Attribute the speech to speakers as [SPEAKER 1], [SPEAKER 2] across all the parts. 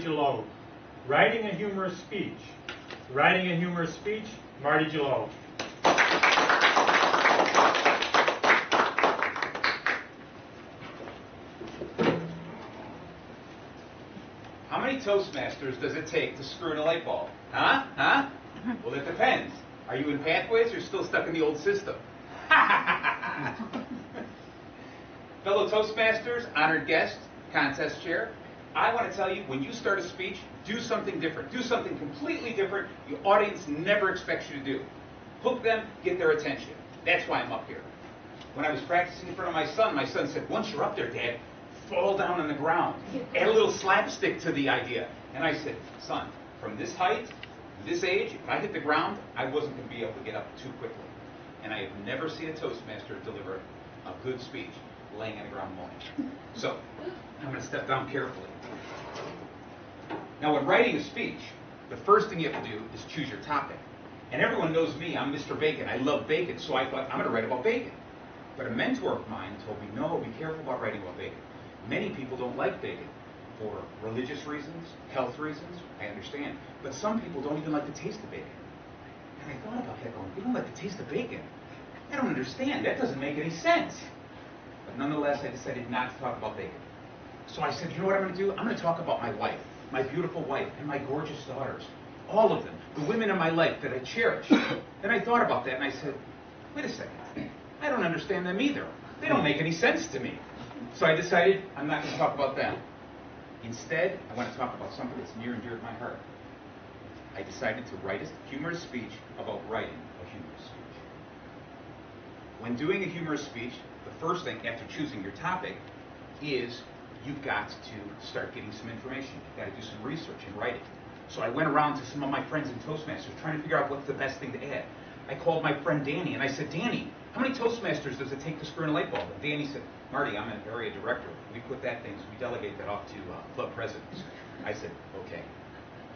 [SPEAKER 1] MartyJalove. Writing a humorous speech. Writing a humorous speech, MartyJalove.
[SPEAKER 2] How many Toastmasters does it take to screw in a light bulb? Huh? Huh? Well, it depends. Are you in pathways or still stuck in the old system? Fellow Toastmasters, honored guest, contest chair, I want to tell you, when you start a speech, do something different. Do something completely different your audience never expects you to do. Hook them, get their attention. That's why I'm up here. When I was practicing in front of my son said, once you're up there, Dad, fall down on the ground. Add a little slapstick to the idea. And I said, son, from this height, this age, if I hit the ground, I wasn't going to be able to get up too quickly. And I have never seen a Toastmaster deliver a good speech laying on the ground moaning. So, I'm going to step down carefully. Now, when writing a speech, the first thing you have to do is choose your topic. And everyone knows me, I'm Mr. Bacon. I love bacon, so I thought, I'm going to write about bacon. But a mentor of mine told me, no, be careful about writing about bacon. Many people don't like bacon for religious reasons, health reasons, I understand. But some people don't even like the taste of bacon. And I thought about that going, you don't like the taste of bacon? I don't understand, that doesn't make any sense. But nonetheless, I decided not to talk about bacon. So I said, you know what I'm going to do? I'm going to talk about my wife, my beautiful wife, and my gorgeous daughters. All of them, the women in my life that I cherish. Then I thought about that and I said, wait a second, I don't understand them either. They don't make any sense to me. So I decided I'm not going to talk about them. Instead, I want to talk about something that's near and dear to my heart. I decided to write a humorous speech about writing a humorous speech. When doing a humorous speech, the first thing after choosing your topic is you've got to start getting some information. You've got to do some research in writing. So I went around to some of my friends in Toastmasters trying to figure out what's the best thing to add. I called my friend Danny and I said, Danny, how many Toastmasters does it take to screw in a light bulb? And Danny said, Marty, I'm an area director. We put that thing, so we delegate that off to club presidents. I said, okay.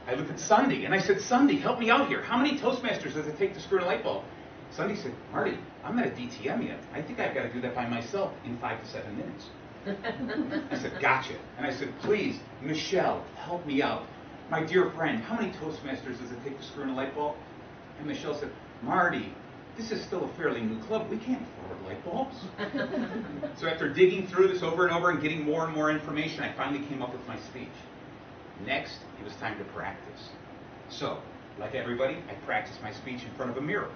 [SPEAKER 2] I looked at Sunday and I said, Sunday, help me out here. How many Toastmasters does it take to screw in a light bulb? Sunday said, Marty, I'm not a DTM yet. I think I've got to do that by myself in 5 to 7 minutes. I said, gotcha. And I said, please, Michelle, help me out. My dear friend, how many Toastmasters does it take to screw in a light bulb? And Michelle said, Marty, this is still a fairly new club. We can't afford light bulbs. So after digging through this over and over and getting more and more information, I finally came up with my speech. Next, it was time to practice. So, like everybody, I practiced my speech in front of a mirror.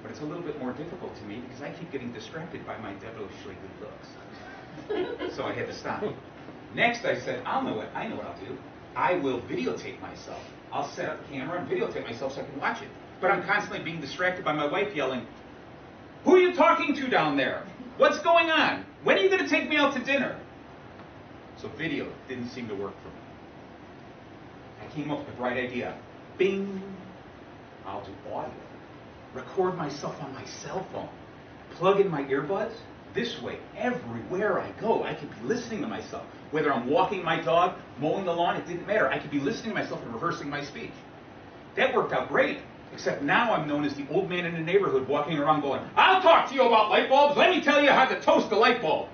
[SPEAKER 2] But it's a little bit more difficult to me because I keep getting distracted by my devilishly good looks. So I had to stop. Next, I said, I know what I'll do. I will videotape myself. I'll set up a camera and videotape myself so I can watch it. But I'm constantly being distracted by my wife yelling, who are you talking to down there? What's going on? When are you going to take me out to dinner? So video didn't seem to work for me. I came up with a bright idea. Bing! I'll do audio. Record myself on my cell phone. Plug in my earbuds. This way, everywhere I go, I could be listening to myself. Whether I'm walking my dog, mowing the lawn, it didn't matter. I could be listening to myself and rehearsing my speech. That worked out great, except now I'm known as the old man in the neighborhood walking around going, I'll talk to you about light bulbs. Let me tell you how to toast a light bulb.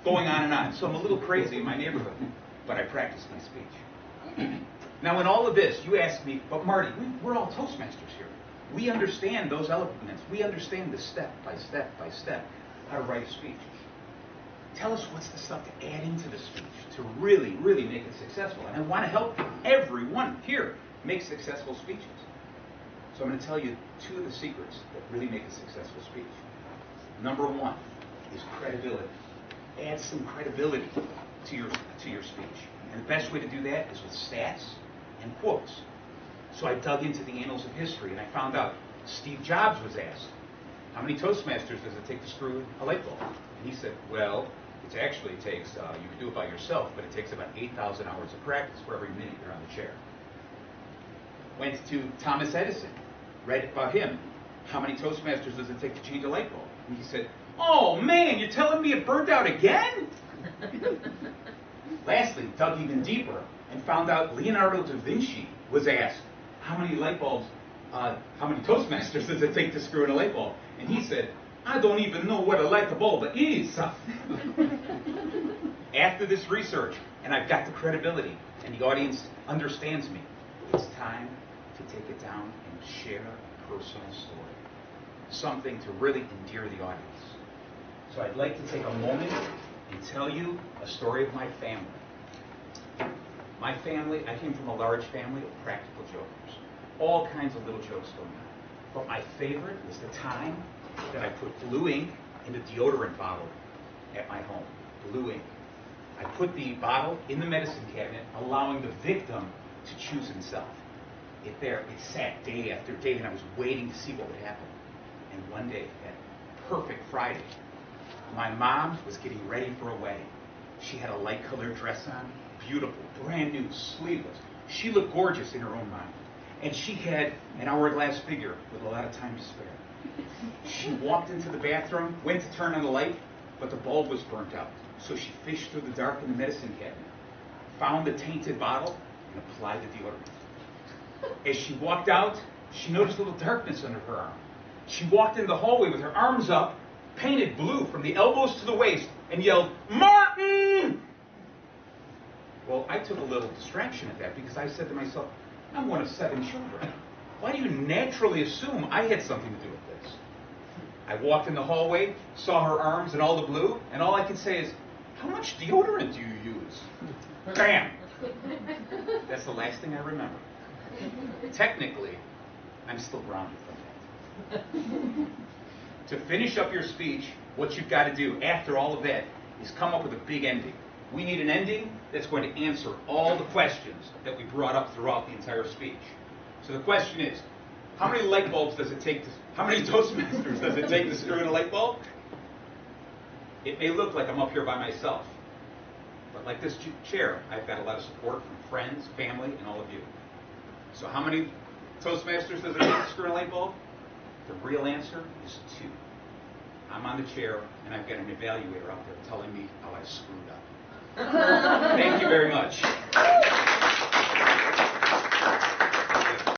[SPEAKER 2] Going on and on. So I'm a little crazy in my neighborhood, but I practiced my speech. Now in all of this, you ask me, but Marty, we're all Toastmasters here. We understand those elements. We understand the step by step by step how to write a speech. Tell us what's the stuff to add into the speech to really, really make it successful. And I want to help everyone here make successful speeches. So I'm going to tell you 2 of the secrets that really make a successful speech. Number 1 is credibility. Add some credibility to your speech. And the best way to do that is with stats and quotes. So I dug into the annals of history and I found out Steve Jobs was asked, how many Toastmasters does it take to screw a light bulb? And he said, well, it actually takes, you can do it by yourself, but it takes about 8,000 hours of practice for every minute you're on the chair. Went to Thomas Edison, read about him. How many Toastmasters does it take to change a light bulb? And he said, oh man, you're telling me it burnt out again? Lastly, dug even deeper and found out Leonardo da Vinci was asked, how many Toastmasters does it take to screw in a light bulb? And he said, I don't even know what a light bulb is. After this research, and I've got the credibility, and the audience understands me, it's time to take it down and share a personal story, something to really endear the audience. So I'd like to take a moment and tell you a story of my family. My family, I came from a large family of practical jokers. All kinds of little jokes going on. But my favorite was the time that I put blue ink in a deodorant bottle at my home. Blue ink. I put the bottle in the medicine cabinet, allowing the victim to choose himself. It sat day after day, and I was waiting to see what would happen. And one day, that perfect Friday, my mom was getting ready for a wedding. She had a light-colored dress on, beautiful, brand new, sleeveless. She looked gorgeous in her own mind. And she had an hourglass figure with a lot of time to spare. She walked into the bathroom, went to turn on the light, but the bulb was burnt out. So she fished through the dark in the medicine cabinet, found the tainted bottle, and applied the deodorant. As she walked out, she noticed a little darkness under her arm. She walked in the hallway with her arms up, painted blue from the elbows to the waist, and yelled, "Martin!" Well, I took a little distraction at that because I said to myself, I'm one of 7 children. Why do you naturally assume I had something to do with this? I walked in the hallway, saw her arms and all the blue, and all I could say is, how much deodorant do you use? Bam! That's the last thing I remember. Technically, I'm still grounded from that. To finish up your speech, what you've got to do after all of that is come up with a big ending. We need an ending that's going to answer all the questions that we brought up throughout the entire speech. So the question is, how many light bulbs does it take how many Toastmasters does it take to screw in a light bulb? It may look like I'm up here by myself, but like this chair, I've got a lot of support from friends, family, and all of you. So how many Toastmasters does it take to screw in a light bulb? The real answer is 2. I'm on the chair, and I've got an evaluator out there telling me how I screwed up. Thank you very much.